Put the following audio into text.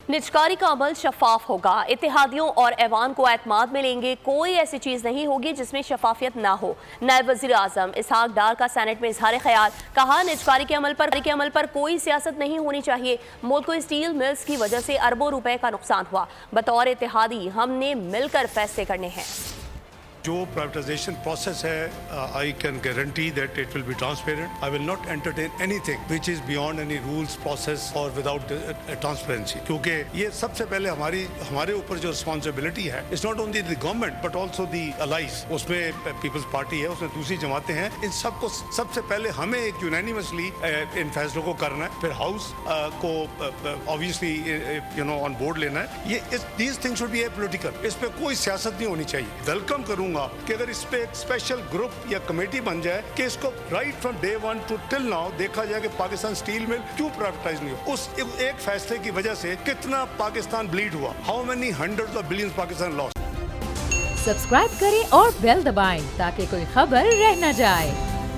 निजकारी का अमल शफाफ होगा, इत्तेहादियों और ऐवान को एतमाद में लेंगे, कोई ऐसी चीज़ नहीं होगी जिसमें शफाफियत ना हो। नायब वज़ीर आज़म इसहाक डार का सेनेट में इजहार ख्याल, कहा निजकारी के अमल पर कोई सियासत नहीं होनी चाहिए। मुल्क को स्टील मिल्स की वजह से अरबों रुपए का नुकसान हुआ, बतौर इत्तेहादी हमने मिलकर फैसले करने हैं। जो प्राइवेटाइजेशन प्रोसेस है, I can guarantee that it will be transparent. I will not entertain anything which is beyond any rules process और विदाउट ट्रांसपेरेंसी, क्योंकि ये सबसे पहले हमारे ऊपर जो रिस्पॉन्सिबिलिटी है, it's not only the government but also the allies. उसमें पीपल्स पार्टी है, उसमें दूसरी जमातें हैं, इन सबको सबसे पहले हमें एक यूनानिमसली इन फैसलों को करना है, फिर हाउस को ऑब्वियसली ऑन बोर्ड लेना है। ये these things should be apolitical, इस पे कोई सियासत नहीं होनी चाहिए। वेलकम करूंगा कि अगर इस पे एक स्पेशल ग्रुप या कमेटी बन जाए कि इसको right from day one two till now देखा जाए कि पाकिस्तान स्टील मिल क्यों प्राइवेटाइज नहीं हो। उस एक फैसले की वजह से कितना पाकिस्तान ब्लीड हुआ, how many hundreds of billions Pakistan lost. Subscribe करें और बेल दबाएं ताकि कोई खबर रह न जाए।